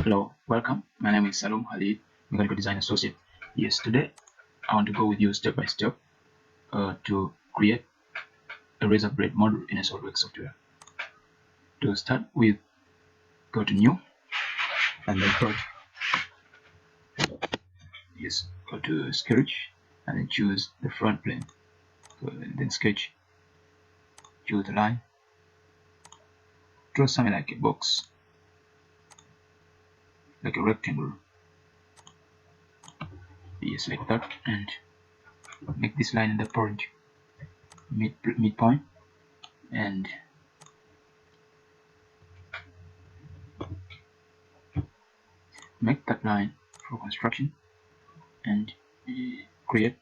Hello, welcome. My name is Salum Halid, Mechanical Design Associate. Yes, today I want to go with you step by step to create a razor blade model in a SolidWorks software. To start with, go to New and then Project. Yes, go to Sketch and then choose the front plane. And then Sketch, choose the line, draw something like a box, like a rectangle. Yes, like that, and make this line in the point midpoint, and make that line for construction, and create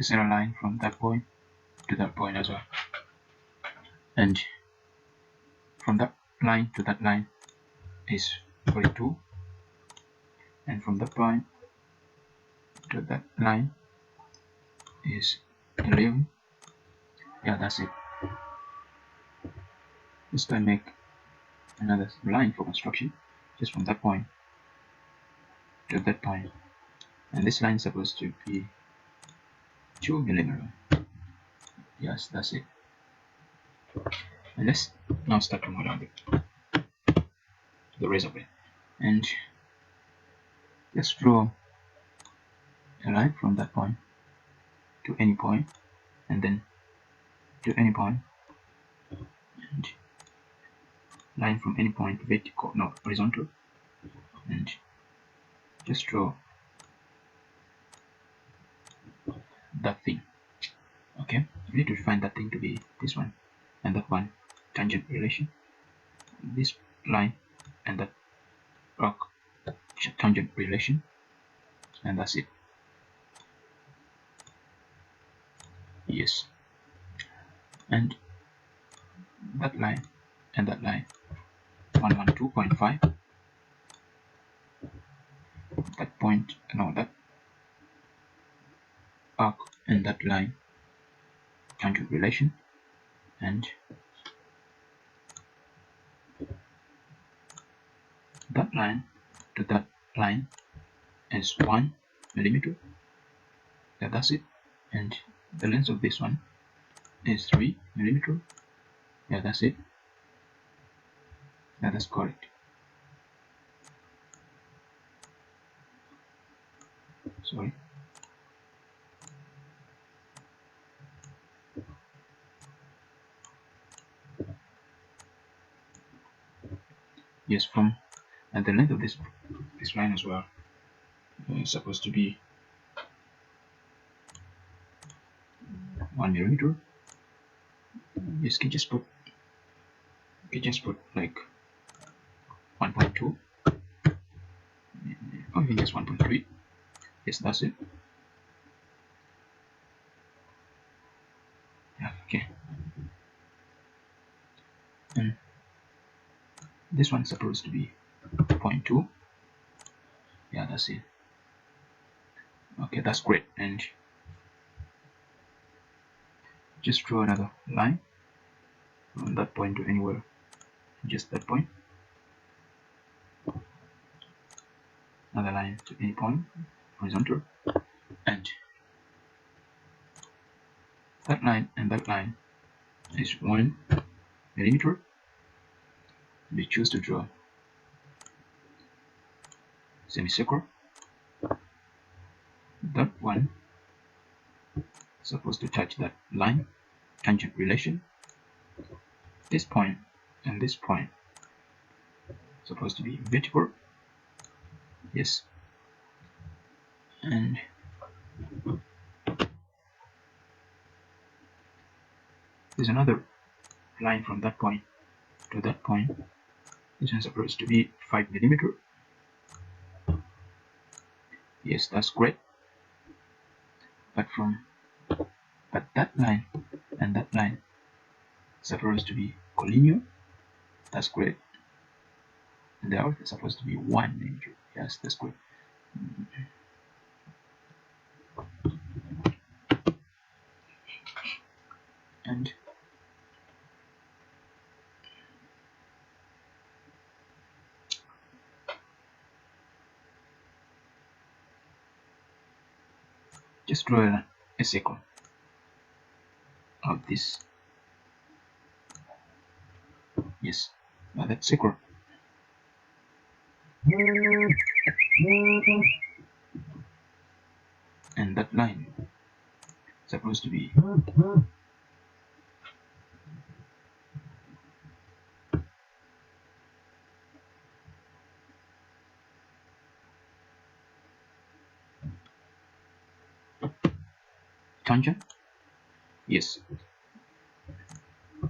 a center line from that point to that point as well, and from that line to that line is 42, and from that point to that line is 11. Yeah, that's it. Just gonna make another line for construction just from that point to that point, and this line is supposed to be 2 millimeter. Yes, that's it. And let's now start to model the razor blade, and let's draw a line from that point to any point, and then to any point, and line from any point vertical, no, horizontal, and just draw that thing. Okay, you need to find that thing to be this one, and that one tangent relation, this line and that arc tangent relation, and that's it. Yes, and that line and that line 112.5, that point, no, that arc and that line tangent relation, and that line to that line is 1 millimeter. Yeah, that's it. And the length of this one is 3 millimeter. Yeah, that's it. Yeah, that's correct. Sorry. Yes, from and the length of this line as well is supposed to be 1 millimeter. Yes, can just put like 1.2, or even just 1.3. Yes, that's it. Yeah, okay. And this one is supposed to be 0.2. Yeah, that's it. Okay, that's great. And just draw another line from that point to anywhere, just that point. Another line to any point, horizontal, and that line and that line is 1 millimeter. We choose to draw semicircle. That one is supposed to touch that line tangent relation. This point and this point supposed to be vertical. Yes, and there's another line from that point to that point. This one's supposed to be 5 millimeter. Yes, that's great. But that line and that line supposed to be collinear. That's great. And the outlet is supposed to be 1 millimeter. Yes, that's great. And just draw a circle of this. Yes, that circle. And that line is supposed to be tangent. Yes,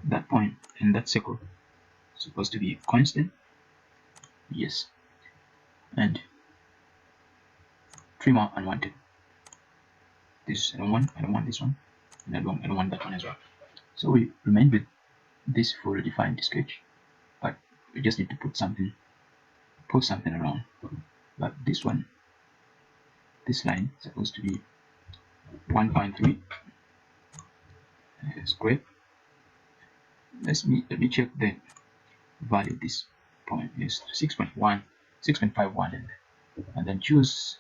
that point and that circle is supposed to be constant. Yes, and three more unwanted. This I don't want this one, and I don't want that one as well. So we remain with this fully defined sketch, but we just need to put something around. But this one, this line is supposed to be 1.3 square. Let me check the value of this point is 6.1, 6.51, and then choose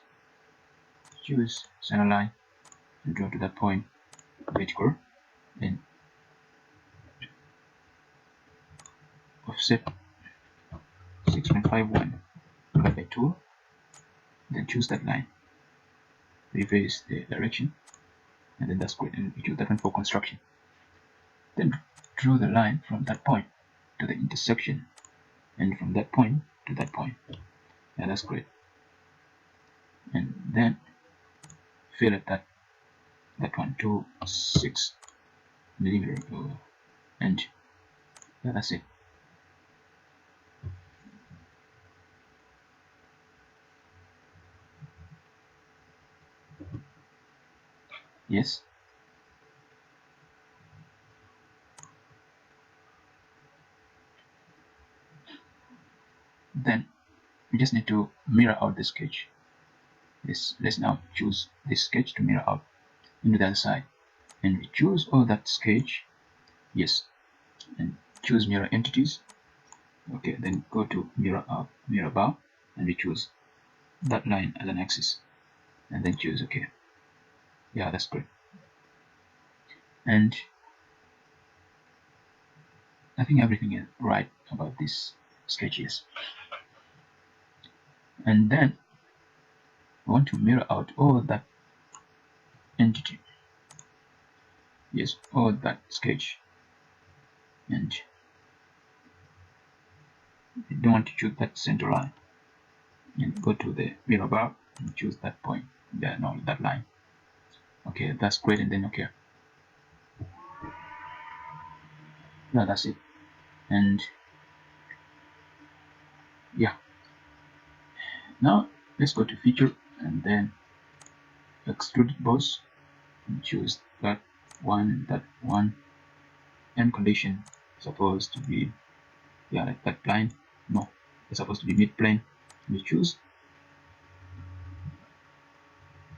center line and draw to that point vertical, then offset 6.51 divided by 2, then choose that line, reverse the direction, and then that's great, and we choose that one for construction. Then draw the line from that point to the intersection, and from that point to that point. Yeah, that's great. And then fill up that one to 6 millimeter, and yeah, that's it. Yes. Then we just need to mirror out the sketch. Let's now choose this sketch to mirror out into the other side, and we choose all that sketch. Yes, and choose mirror entities. Okay, then go to mirror up, mirror bar, and we choose that line as an axis, and then choose OK. Yeah, that's great. And I think everything is right about this sketch. Yes. And then I want to mirror out all that entity. Yes, all that sketch, and you don't want to choose that center line, and go to the mirror bar and choose that point there, no, that line. Okay, that's great. And then okay, yeah, that's it. And yeah, now let's go to feature and then extrude boss and choose that one, end condition supposed to be, yeah, like that line. No, it's supposed to be mid plane. We choose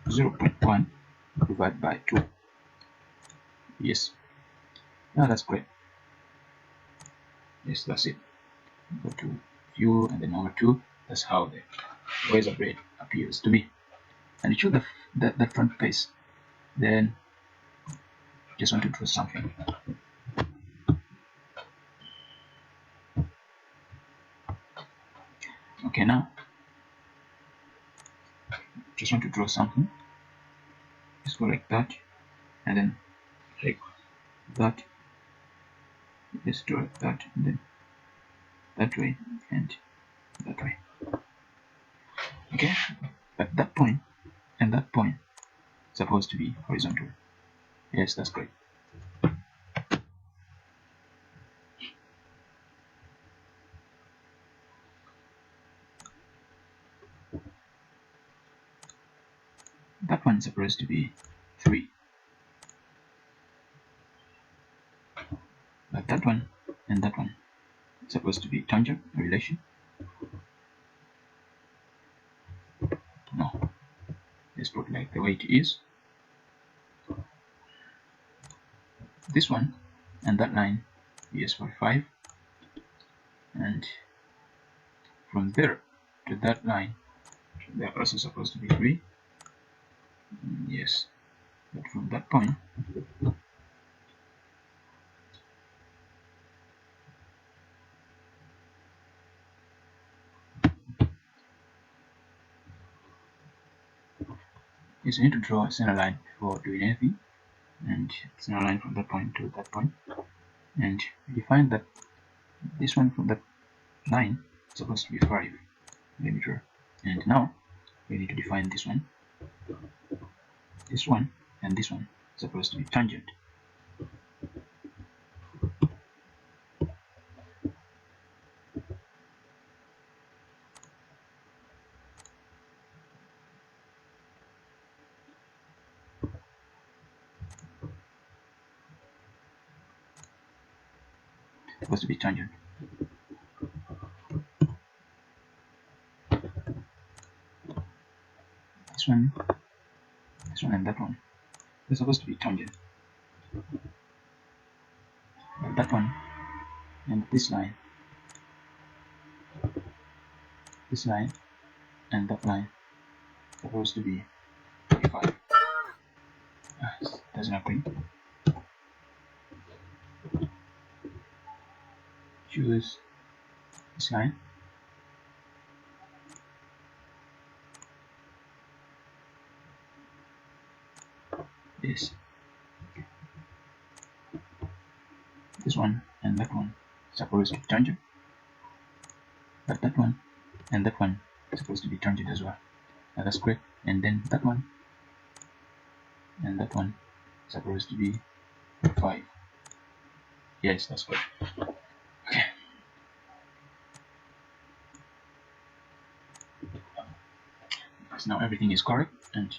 0.1 divided by 2. Yes, yeah, that's great. Yes, that's it. Go to view and then number 2. That's how the razor blade appears to be. And you choose that front face. Then just want to draw something. Okay, now just want to draw something. Just go like that, and then like that. Just draw that, and then that way, and that way. Okay, but that point and that point is supposed to be horizontal. Yes, that's great. That one is supposed to be 3. But that one and that one is supposed to be tangent relation. No, let's put like the way it is. This one and that line is 45, and from there to that line they're also supposed to be 3. Yes, But from that point, you need to draw a center line before doing anything, and center line from that point to that point, and you find that this one from that line is supposed to be 5 millimeter, and now we need to define this one, and this one is supposed to be tangent. Supposed to be tangent. This one, and that one. They're supposed to be tangent. But that one and this line, and that line supposed to be 45. Doesn't agree. Choose this line. This one and that one supposed to be tangent, but that one and that one is supposed to be tangent as well. Now that's correct. And then that one and that one supposed to be 5. Yes, that's correct. Okay. So now everything is correct, and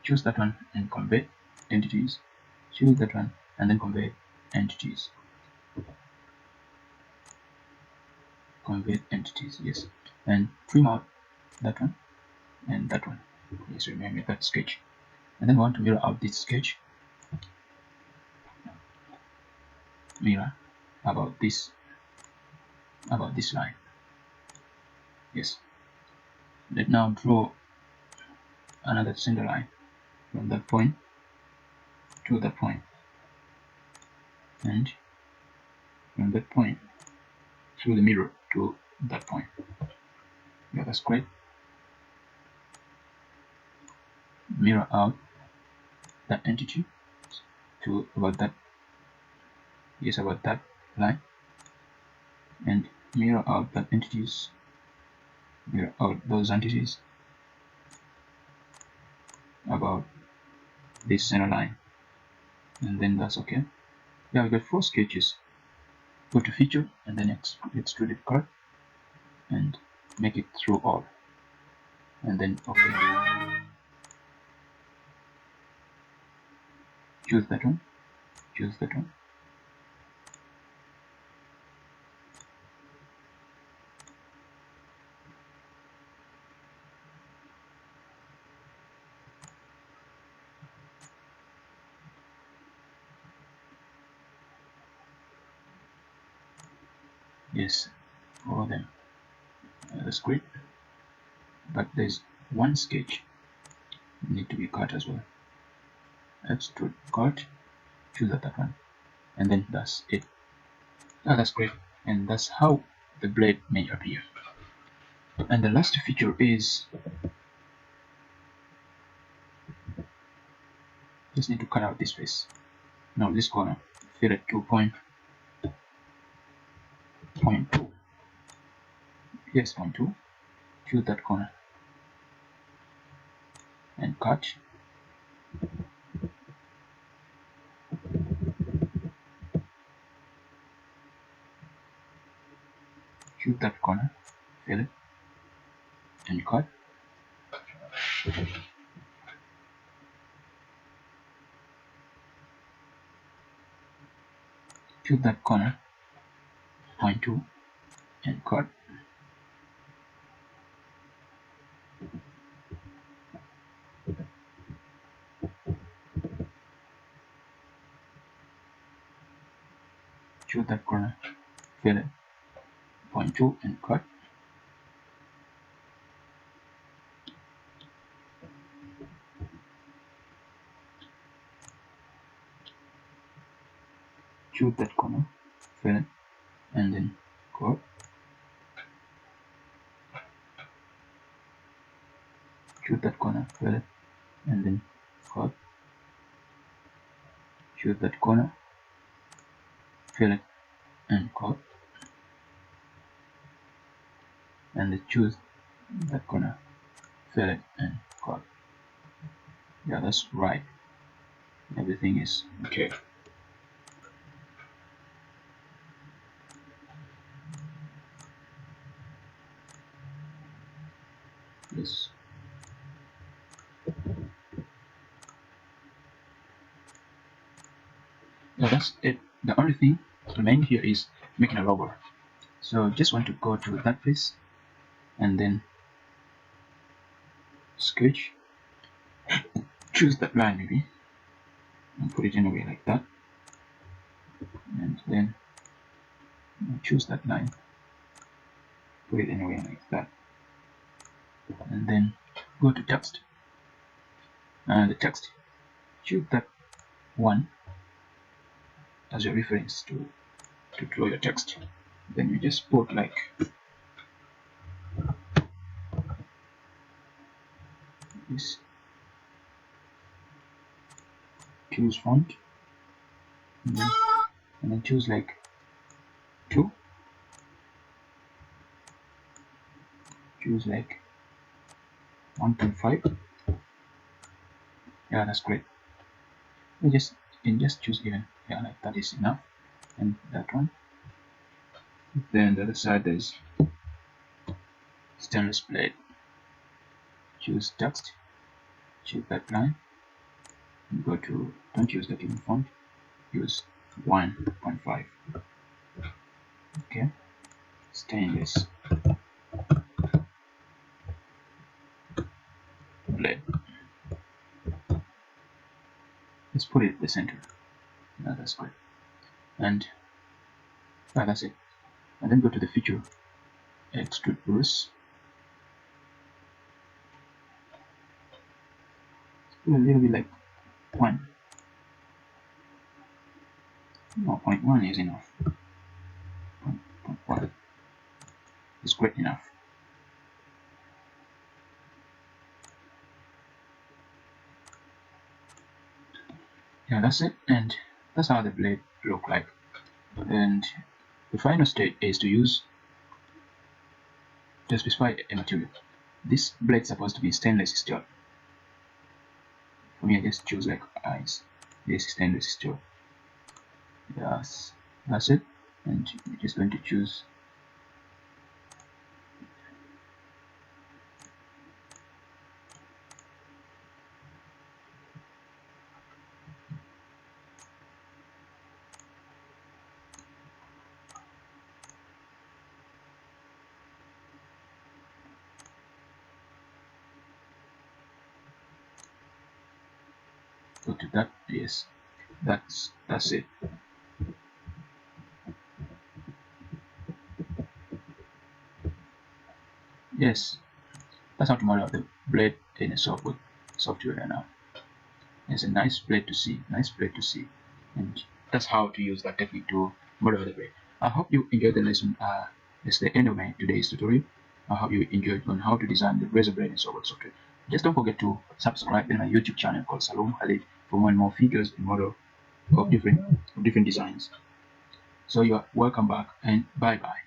choose that one and convert entities. Choose that one and then convert entities. Convert entities, yes. And trim out that one and that one. Yes, remember that sketch. And then we want to mirror out this sketch. Mirror about this line. Yes. Let's now draw another center line from that point to that point, and from that point through the mirror to that point. Yeah, that's great. Mirror out that entity to about that line, and mirror out that entities, mirror out those entities about this center line, and then that's okay. Yeah, we got 4 sketches. Go to feature and then extrude it curve and make it through all, and then okay. Choose that one. Yes, all of them. That's great. But there's one sketch need to be cut as well. Extrude cut. Choose that one, and then that's it. That's great, and that's how the blade may appear. And the last feature is just need to cut out this face. Now this corner, fill it to point 2. Yes, point 2. Choose that corner and cut. Choose that corner, fill it, and cut. Choose that corner, point 2, and cut. Choose that corner, fill it, point 2, and cut. choose that corner, fill it, and then cut. Choose that corner, fill it, and then cut. Choose that corner, fill it, and cut. And then choose that corner, fill it, and cut. Yeah, that's right. Everything is okay. Yes. Yeah, that's it. The only thing remaining here is making a logo. So just want to go to that place and then sketch, choose that line maybe, and put it in a way like that, and then choose that line, put it in a way like that, and then go to text, and the text, choose that one as your reference to draw your text. Then you just put like this, choose font, and then choose like 2, choose like 1.5. Yeah, that's great. You can just choose even, yeah, like that is enough. And that one, then the other side there's stainless plate, choose text, choose that line, and go to, don't use the given font, use 1.5. okay, stainless plate, let's put it at the center. Yeah, that's good. And yeah, that's it. And then go to the feature, extrude brush, put a little bit like 1. No, 0.1 is enough. 0.1 is great enough. Yeah, that's it. And that's how the blade look like. And the final step is to use, to specify a material. This blade is supposed to be stainless steel. For me, I just choose like eyes. This stainless steel. Yes, that's it. And you're just going to choose go to that. Yes, that's it. Yes, that's how to model the blade in a software now. It's a nice blade to see, and that's how to use that technique to model the blade. I hope you enjoyed the lesson. It's the end of my today's tutorial. I hope you enjoyed on how to design the razor blade in SolidWorks software. Just don't forget to subscribe in my YouTube channel called Salom Khalid for more and more figures and model of different designs. So you're welcome back, and bye bye.